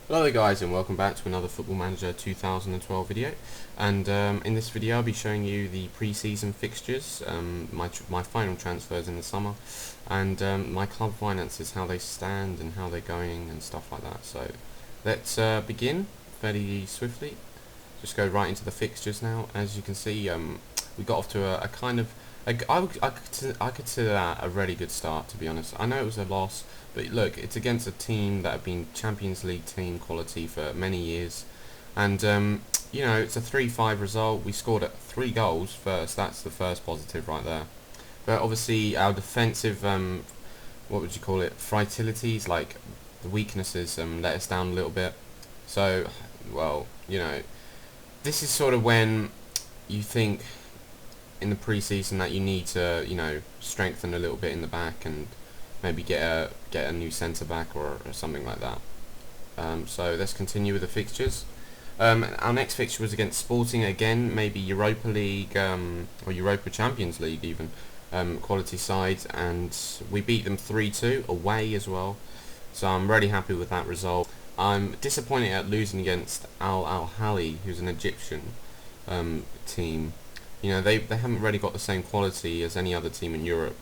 Hello there guys, and welcome back to another Football Manager 2012 video. And in this video I'll be showing you the pre-season fixtures, my final transfers in the summer, and my club finances, how they stand and how they're going and stuff like that. So let's begin fairly swiftly. Just go right into the fixtures now. As you can see, we got off to a kind of I consider that a really good start, to be honest. I know it was a loss, but look, it's against a team that have been Champions League team quality for many years, and you know, it's a 3-5 result. We scored 3 goals first. That's the first positive right there. But obviously our defensive, what would you call it, fragilities, like the weaknesses, let us down a little bit. So, well, you know, this is sort of when you think in the pre-season that you need to, you know, strengthen a little bit in the back and maybe get a new centre back or something like that. So let's continue with the fixtures. Our next fixture was against Sporting again, maybe Europa League or Europa Champions League even, quality side, and we beat them 3-2 away as well. So I'm really happy with that result. I'm disappointed at losing against Al Ahly, who's an Egyptian team. You know, they haven't really got the same quality as any other team in Europe.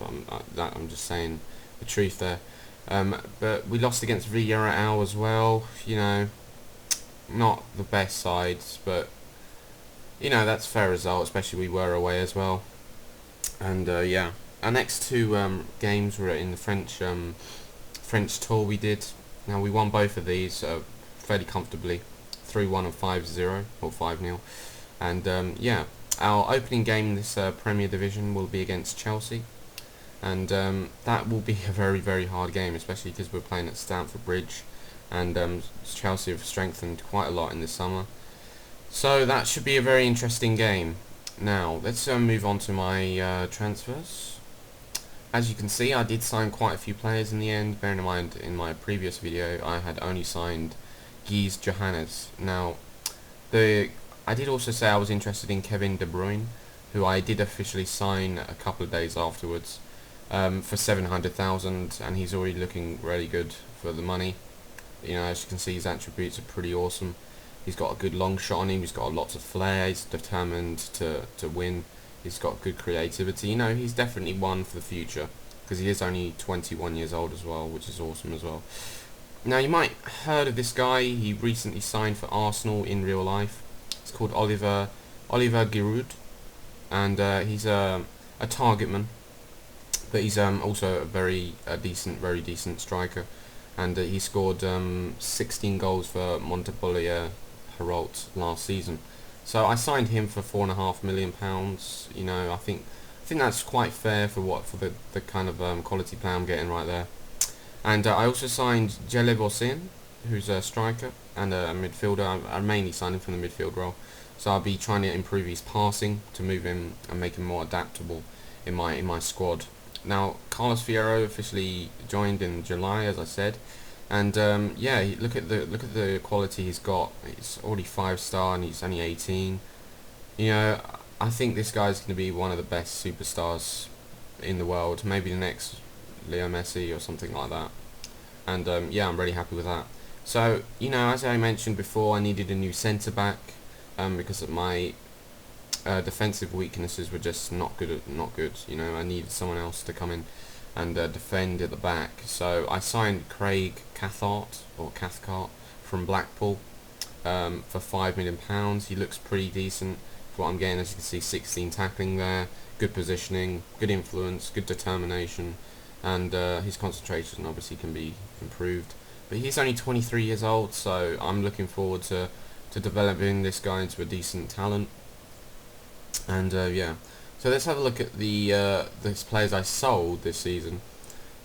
I'm just saying the truth there. But we lost against Villarreal as well. You know, not the best sides, but you know, that's a fair result, especially we were away as well. And yeah, our next two games were in the French tour we did. Now we won both of these fairly comfortably, 3-1 and 5-0 or 5-0. And yeah, our opening game in this Premier Division will be against Chelsea, and that will be a very, very hard game, especially because we're playing at Stamford Bridge, and Chelsea have strengthened quite a lot in this summer. So that should be a very interesting game. Now, let's move on to my transfers. As you can see, I did sign quite a few players in the end. Bearing in mind, in my previous video, I had only signed Guys Johannes. Now, I did also say I was interested in Kevin De Bruyne, who I did officially sign a couple of days afterwards for 700,000, and he's already looking really good for the money. You know, as you can see, his attributes are pretty awesome. He's got a good long shot on him. He's got lots of flair. He's determined to win. He's got good creativity. You know, he's definitely one for the future because he is only 21 years old as well, which is awesome as well. Now, you might have heard of this guy. He recently signed for Arsenal in real life. It's called Oliver Giroud, and he's a targetman, but he's also a very decent striker, and he scored 16 goals for Montpellier Herald last season. So I signed him for £4.5 million. You know, I think that's quite fair for the kind of quality player I'm getting right there. And I also signed Jelle Bosin, who's a striker and a midfielder. I mainly signed him from the midfield role, so I'll be trying to improve his passing to move him and make him more adaptable in my squad. Now, Carlos Fierro officially joined in July, as I said, and yeah, look at the quality he's got. He's already 5-star and he's only 18. You know, I think this guy's going to be one of the best superstars in the world. Maybe the next Leo Messi or something like that. And yeah, I'm really happy with that. So, you know, as I mentioned before, I needed a new centre back because of my defensive weaknesses were just not good. You know, I needed someone else to come in and defend at the back. So I signed Craig Cathcart from Blackpool for £5 million. He looks pretty decent for what I'm getting. As you can see, 16 tackling there, good positioning, good influence, good determination, and his concentration obviously can be improved. But he's only 23 years old, so I'm looking forward to developing this guy into a decent talent. And yeah, so let's have a look at the players I sold this season.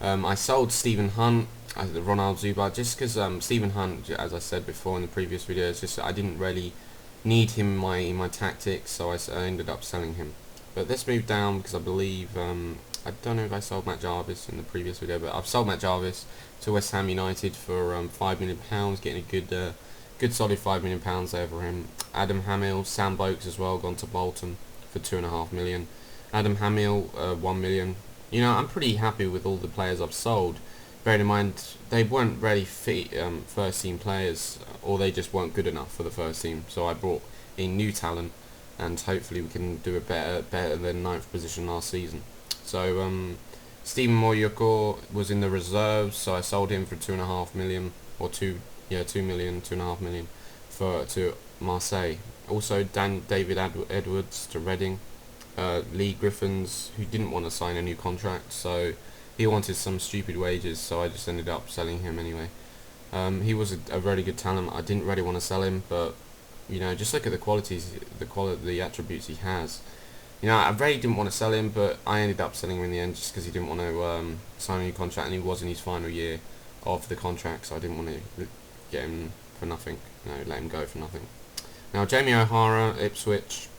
I sold Stephen Hunt, Ronald Zuba, just because Stephen Hunt, as I said before in the previous video, it's just I didn't really need him in my tactics, so I ended up selling him. But let's move down because I believe I don't know if I sold Matt Jarvis in the previous video, but I've sold Matt Jarvis to West Ham United for £5 million, getting a good solid £5 million there for him. Adam Hamill, Sam Boakes as well, gone to Bolton for £2.5 million. Adam Hamill, £1 million. You know, I'm pretty happy with all the players I've sold. bearing in mind they weren't really fit first team players, or they just weren't good enough for the first team. So I brought in new talent, and hopefully we can do a better than ninth position last season. So Stephen Moyoko was in the reserves, so I sold him for 2.5 million, or 2 million, 2.5 million to Marseille. Also David Edwards to Reading. Lee Griffins, who didn't want to sign a new contract, so he wanted some stupid wages, so I just ended up selling him anyway. He was a very good talent. I didn't really want to sell him, but just look at the attributes he has. I really didn't want to sell him, but I ended up selling him in the end just because he didn't want to sign a new contract, and he was in his final year of the contract, so I didn't want to get him for nothing. Let him go for nothing. Now Jamie O'Hara, Ipswich.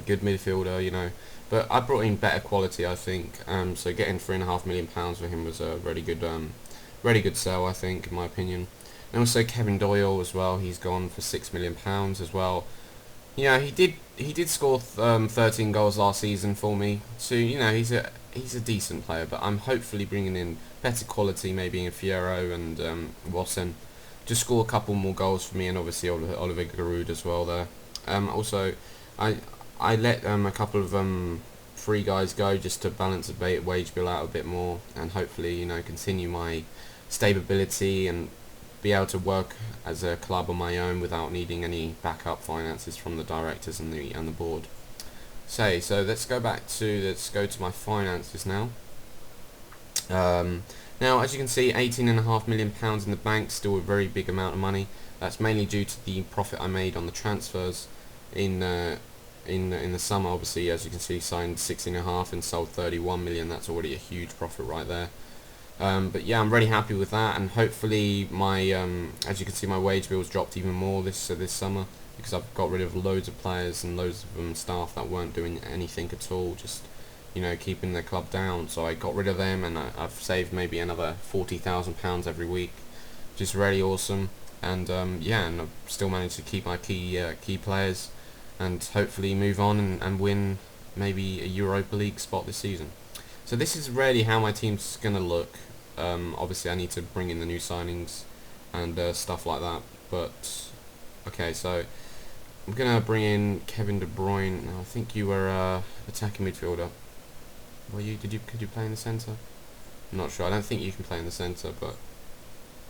Good midfielder, but I brought in better quality, I think. So getting £3.5 million for him was a really good sell, I think, in my opinion. And also Kevin Doyle as well. He's gone for £6 million as well. He did score 13 goals last season for me. So he's a decent player, but I'm hopefully bringing in better quality, maybe in Fierro and Watson, just score a couple more goals for me, and obviously Oliver Giroud as well there. Also, I let a couple of free guys go just to balance the wage bill out a bit more, and hopefully continue my stability and be able to work as a club on my own without needing any backup finances from the directors and the board. So let's go to my finances now. Now, as you can see, £18.5 million in the bank, still a very big amount of money. That's mainly due to the profit I made on the transfers in the summer. Obviously, as you can see, signed 16.5 and sold 31 million. That's already a huge profit right there. But yeah, I'm really happy with that, and hopefully my as you can see, my wage bill's dropped even more this summer, because I've got rid of loads of players and loads of staff that weren't doing anything at all, just keeping the club down. So I got rid of them, and I've saved maybe another £40,000 every week, which is really awesome. And yeah, and I've still managed to keep my key players, and hopefully move on and win maybe a Europa League spot this season. So this is really how my team's gonna look. Obviously I need to bring in the new signings and stuff like that, but okay, so I'm gonna bring in Kevin De Bruyne. Now, I think you were attacking midfielder. Could you play in the centre? I'm not sure. I don't think you can play in the centre, but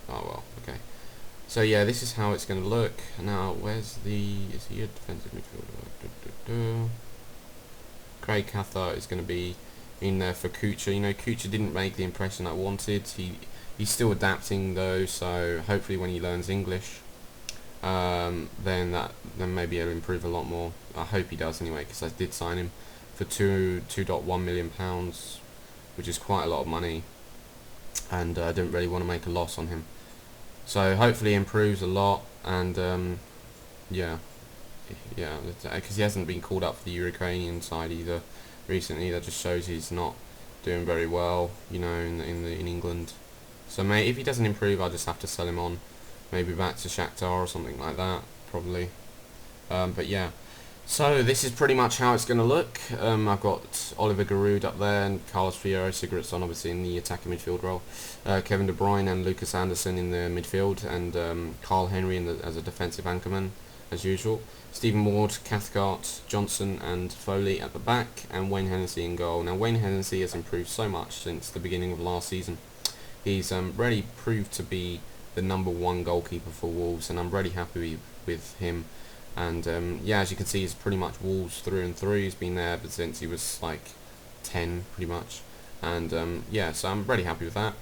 oh well, okay. So yeah, this is how it's going to look. Now, is he a defensive midfielder? Craig Cathcart is going to be in there for Kucha. Kucha didn't make the impression I wanted. He's still adapting though, so hopefully when he learns English, then maybe it'll improve a lot more. I hope he does anyway, because I did sign him for £2.1 million, which is quite a lot of money, and I didn't really want to make a loss on him. So hopefully he improves a lot, and yeah, because he hasn't been called up for the Ukrainian side either recently. That just shows he's not doing very well, in England. So if he doesn't improve, I'll just have to sell him on, maybe back to Shakhtar or something like that, probably. But yeah, so this is pretty much how it's going to look. I've got Oliver Giroud up there, and Carlos Fierro Sigurdsson obviously in the attacking midfield role, Kevin De Bruyne and Lucas Anderson in the midfield, and Carl Henry as a defensive anchorman as usual. Stephen Ward, Cathcart, Johnson and Foley at the back, and Wayne Hennessy in goal. Now Wayne Hennessy has improved so much since the beginning of last season. He's really proved to be the #1 goalkeeper for Wolves, and I'm really happy with him. And yeah, as you can see, he's pretty much Wolves through and through. He's been there ever since he was like 10, pretty much. And yeah, so I'm really happy with that.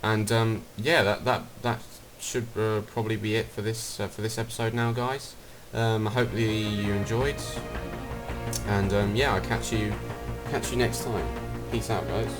And yeah, that should probably be it for this episode now, guys. Hopefully you enjoyed, and yeah, I'll catch you next time. Peace out, guys.